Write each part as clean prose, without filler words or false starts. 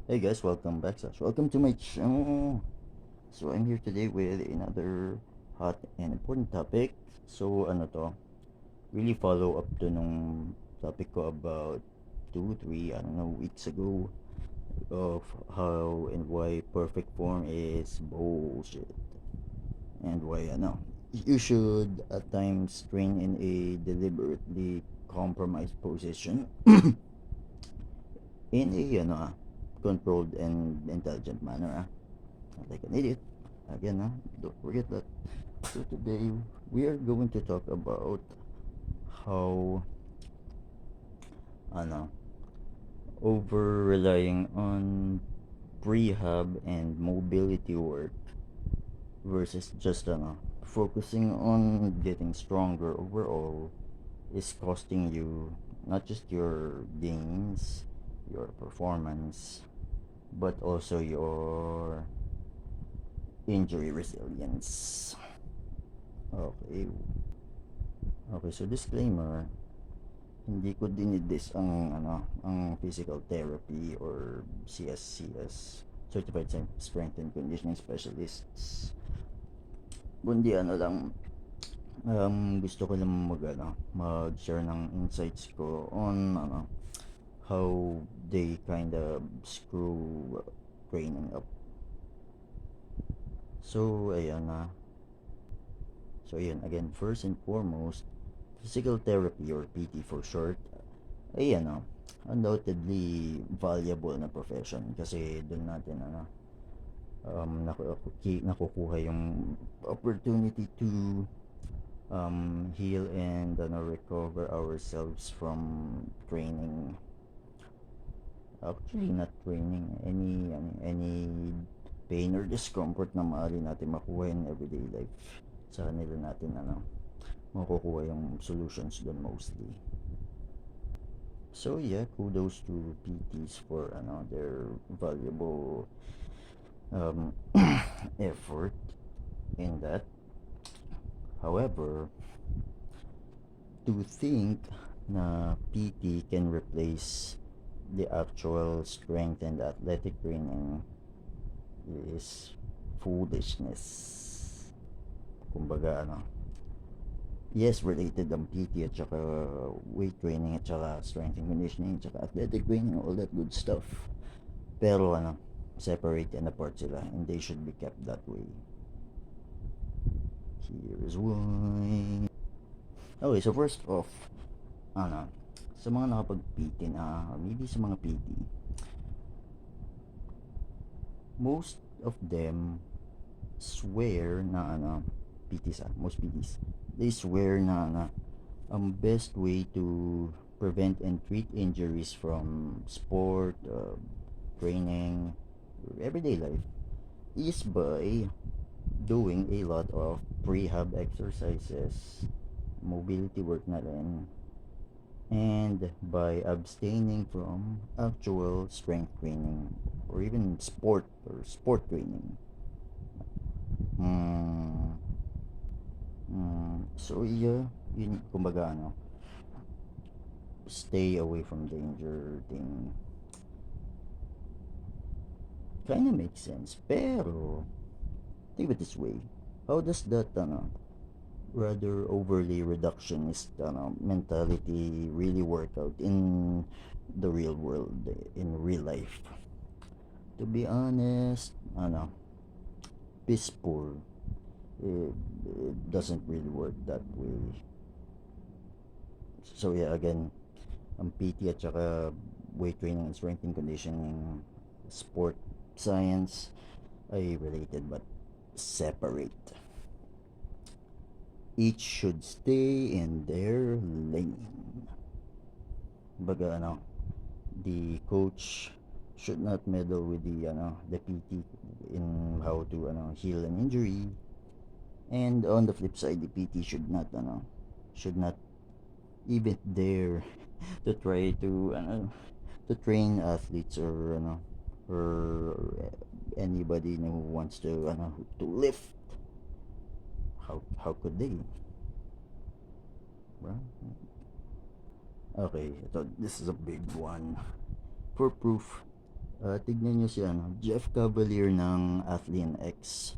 Hey guys, welcome back. Welcome to my channel. So I'm here today with another hot and important topic. So ano to, really follow up to nung topic ko about 2, 3, I don't know, weeks ago of how and why perfect form is bullshit. And why you should at times train in a deliberately compromised position in a controlled and intelligent manner. Not like an idiot. Again, don't forget that. So today we are going to talk about how ano, over relying on prehab and mobility work versus just focusing on getting stronger overall is costing you not just your gains, your performance, but also your injury resilience. Okay. Okay, so disclaimer, hindi ko dinidis ang physical therapy or CSCS, certified strength and conditioning specialists. Kundi lang, gusto ko lang mag-share ng insights ko on how they kind of screw training up. So ayan na. So ayan, again, first and foremost, physical therapy or PT for short ay undoubtedly valuable na profession kasi doon natin nakukuha yung opportunity to heal and recover ourselves from training. Actually, not training, any pain or discomfort na maaari natin makuha in everyday life. Sa kanila natin makukuha yung solutions doon mostly. So yeah, kudos to PTs for their valuable um, effort in that. However, to think na PT can replace the actual strength and athletic training is foolishness. Kumbaga yes, related ang PT at saka weight training at saka strength and conditioning at saka athletic training, all that good stuff. Pero separate and apart sila and they should be kept that way. Here's why. Okay, so first off, sa mga nakapag-PT na, or maybe sa mga PT, most of them swear na PTs most PTs, they swear na ang best way to prevent and treat injuries from sport, training, everyday life is by doing a lot of prehab exercises, mobility work na rin, and by abstaining from actual strength training or even sport training. So yeah, yun kumbaga stay away from danger thing. Kinda makes sense, pero think of it this way. How does that rather overly reductionist mentality really work out in the real world, in real life? To be honest, piss poor. It doesn't really work that way. So yeah, again, ang PT at saka weight training and strength and conditioning, sport science ay related but separate. Each should stay in their lane. Baga the coach should not meddle with the PT in how to heal an injury, and on the flip side the PT should not even dare to try to train athletes or anybody who wants to lift. How could they, bro? Okay, this is a big one. For proof, Tignan nyo si ano, Jeff Cavaliere ng Athlean X,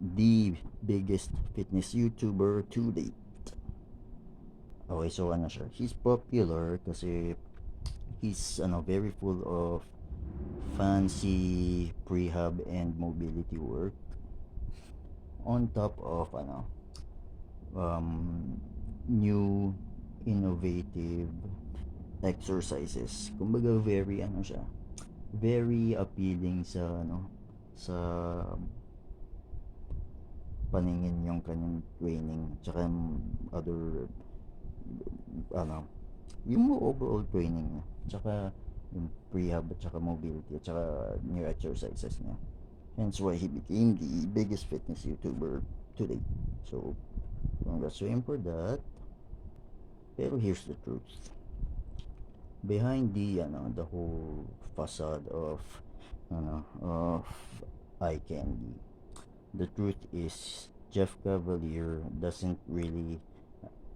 the biggest fitness YouTuber to date. Okay, so ano siya, he's popular kasi he's ano, very full of fancy prehab and mobility work on top of ano, new innovative exercises. Kumbaga very ano siya, very appealing sa ano, sa paningin yung kanyang training, tsaka other ano, yung overall training niya, tsaka yung prehab at tsaka mobility at tsaka new exercises niya. Hence why he became the biggest fitness YouTuber today. So congrats to him for that. Pero here's the truth. Behind the whole facade of of eye candy, the truth is Jeff Cavaliere doesn't really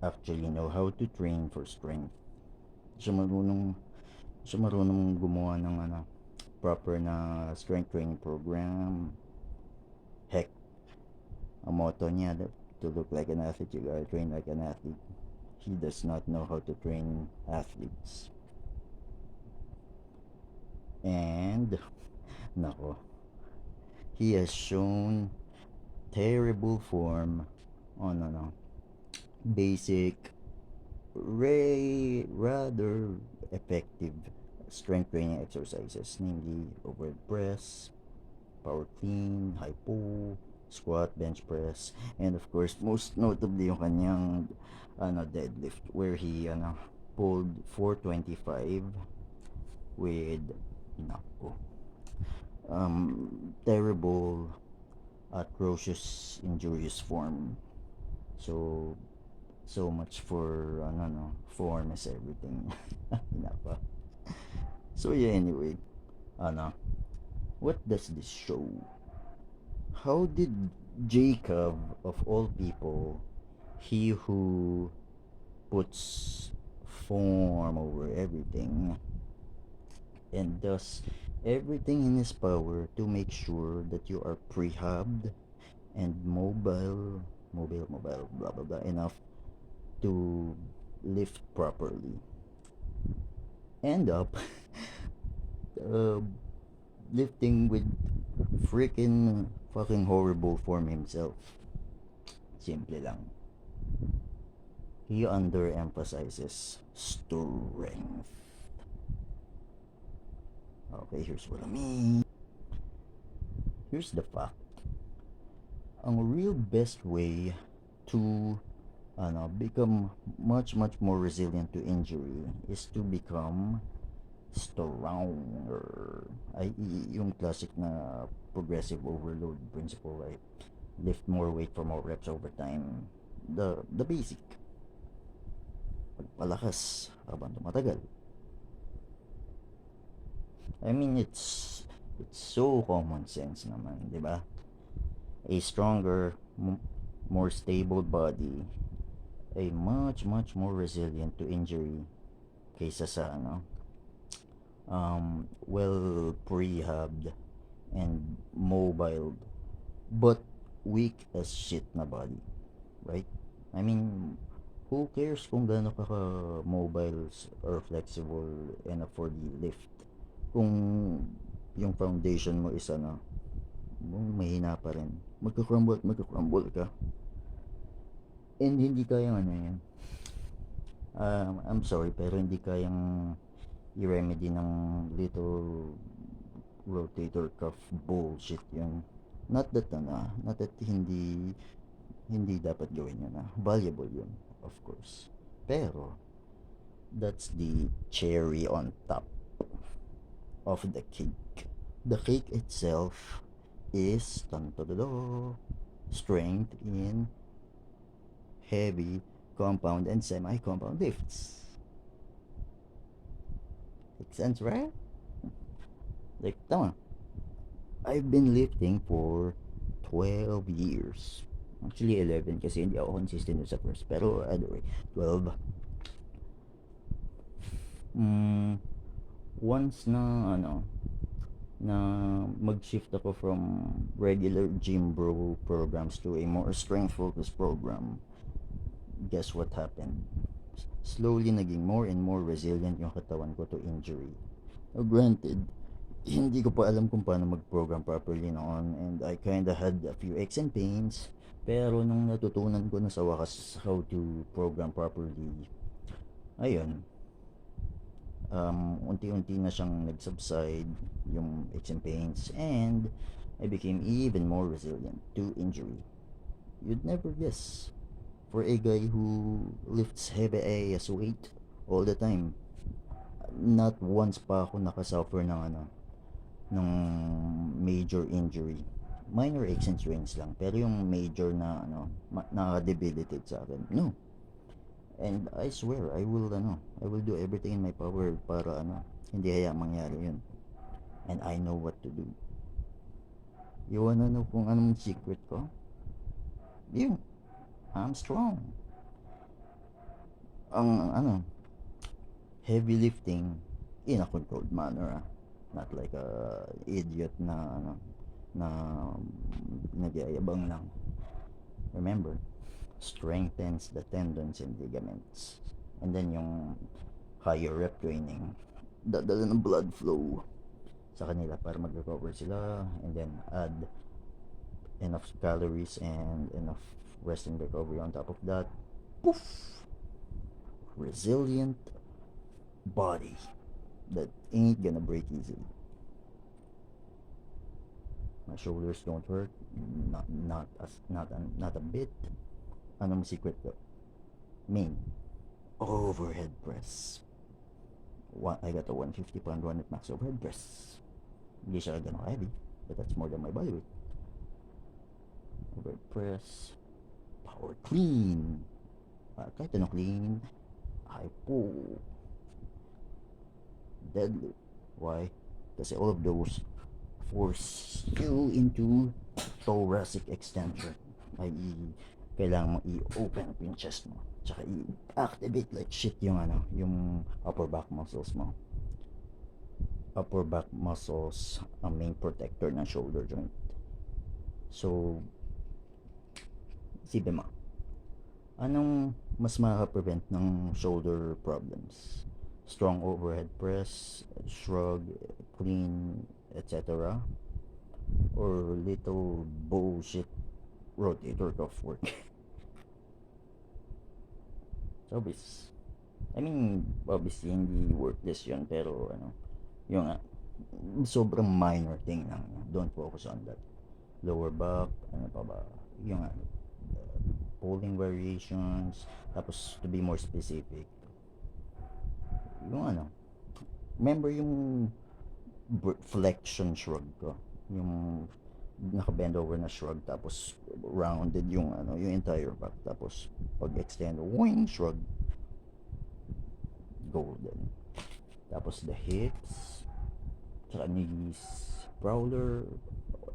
actually know how to train for strength. Siya marunong gumawa ng proper na strength training program. Heck, ang motto niya, to look like an athlete, you gotta train like an athlete. He does not know how to train athletes. And nako, he has shown terrible form on basic, rather effective strength training exercises, namely overhead press, power clean, high pull, squat, bench press, and of course most notably yung kanyang deadlift, where he pulled 425 with nako, terrible, atrocious, injurious form. So much for form is everything. Nako. So yeah, anyway, what does this show? How did Jacob, of all people, he who puts form over everything and does everything in his power to make sure that you are prehabbed and mobile, blah blah blah, enough to lift properly, end up uh, lifting with freaking fucking horrible form himself. Simple lang. He underemphasizes strength. Okay, here's what I mean. Here's the fact. Ang real best way to become much more resilient to injury is to become stronger. I.e. yung classic na progressive overload principle, right? Lift more weight for more reps over time. The basic. Pagpalakas habang tumatagal. I mean, it's so common sense naman, di ba? A stronger, more stable body, a much more resilient to injury kaysa sa well prehabbed and mobile but weak as shit na body, right? I mean, who cares kung gaano ka mobile or flexible enough for the lift kung yung foundation mo is mahina pa rin, magka-crumble ka and hindi kayang yan. I'm sorry, pero hindi kayang i-remedy ng little rotator cuff bullshit yun. Not that hindi dapat gawin yun. Valuable yun, of course. Pero that's the cherry on top of the cake. The cake itself is strength in heavy, compound, and semi-compound lifts. Makes sense, right? Like, tama. I've been lifting for 12 years. Actually, 11 kasi hindi ako consistent sa first. Pero, anyway, 12. Once na, na mag-shift ako from regular gym bro programs to a more strength focused program. Guess what happened? Slowly naging more and more resilient yung katawan ko to injury. Now, granted, hindi ko pa alam kung paano mag-program properly noon, and I kinda had a few aches and pains, pero nung natutunan ko na sa wakas how to program properly, ayun, unti-unti na siyang nag-subside yung aches and pains, and I became even more resilient to injury. You'd never guess, for a guy who lifts heavy as weight all the time, not once pa ako nakasuffer ng major injury. Minor aches and pains lang, pero yung major na nakaka-debilitate sa akin, no. And I swear, I will do everything in my power para hindi hayaang mangyari yun. And I know what to do. You wanna know kung anong secret ko? Yun, I'm strong. Ang heavy lifting in a controlled manner, not like a idiot na nagyayabang lang. Remember, strengthens the tendons and ligaments. And then yung higher rep training, dadala ng blood flow sa kanila para mag-recover sila, and then add enough calories and enough rest and recovery on top of that. Poof! Resilient body that ain't gonna break easily. My shoulders don't hurt, not a bit. Anong secret ko? Main, overhead press. I got a 150 pound one at max overhead press. Hindi siya ganun heavy, but that's more than my body weight. Overhead press, power clean. Kahit anong clean, high pull, deadlift. Why? Kasi all of those force you into thoracic extension, i.e. kailangan mo i-open up yung chest mo, tsaka i-activate like shit yung upper back muscles mo. Upper back muscles ang main protector ng shoulder joint. So isipin mo, anong mas makaka-prevent ng shoulder problems? Strong overhead press, shrug, clean, etc., or little bullshit rotator cuff work? Obvious. Obviously hindi worthless yun, pero yung sobrang minor thing lang. Don't focus on that. Lower back, pa ba? Yung pulling variations. Tapos to be more specific, yung remember yung flexion shrug ko, yung naka-bend over na shrug, tapos rounded yung entire back, tapos pag extend, wing shrug, golden. Tapos the hips, tsaka knees, prowler,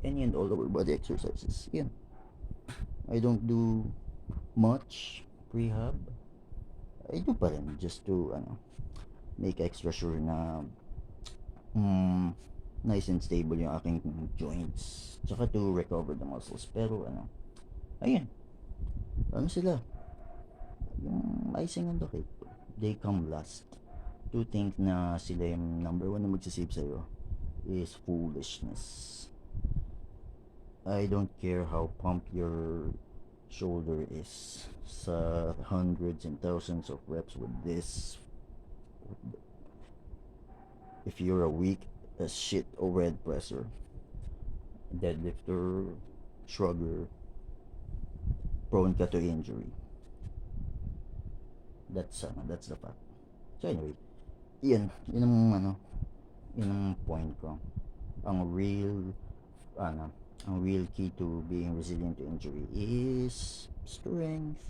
any and all lower body exercises. Yan. I don't do much prehab. I do pa rin just to make extra sure na nice and stable yung aking joints, tsaka to recover the muscles. Pero ayun, sila yung icing on the cake, they come last. To think na sila yung number one na magsisave sa'yo is foolishness. I don't care how pump your shoulder is sa hundreds and thousands of reps with this. If you're a weak as shit overhead presser, deadlifter, shrugger, prone ka to injury. That's the fact. So anyway, yun ang point ko. Ang real key to being resilient to injury is strength,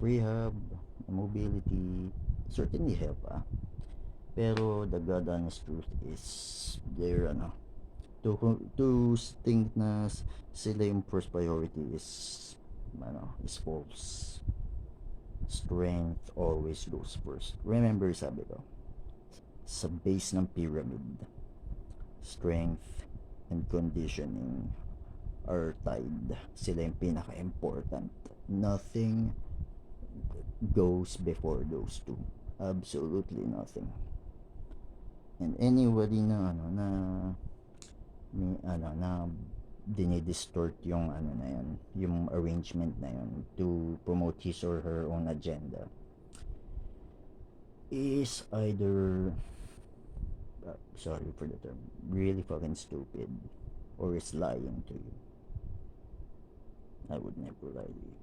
prehab, mobility, certainly help, pero the god honest truth is there to think na sila yung first priority is false. Strength always goes first. Remember, sabi ko, sa base ng pyramid, strength, and conditioning are tied. Sila yung pinaka-important. Nothing goes before those two. Absolutely nothing. And anybody na dinidistort yung na yan, yung arrangement na yun to promote his or her own agenda is either sorry for the term, really fucking stupid, or is lying to you. I would never lie to you.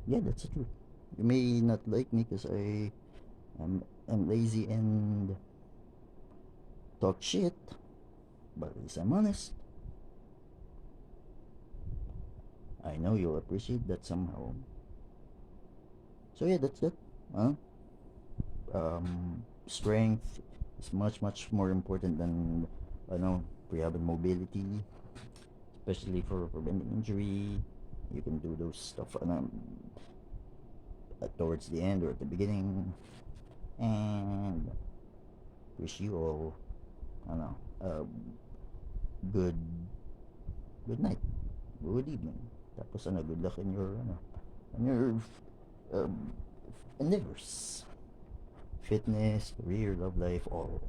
Yeah, that's the truth. You may not like me because I'm lazy and talk shit, but at least I'm honest. I know you'll appreciate that somehow. So yeah, that's that. Strength is much more important than prehab and mobility, especially for preventing injury. You can do those stuff towards the end or at the beginning. And wish you all good night, good evening, tapos good luck in your endeavors, fitness, career, love life, all.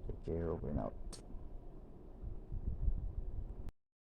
Take care, over and out.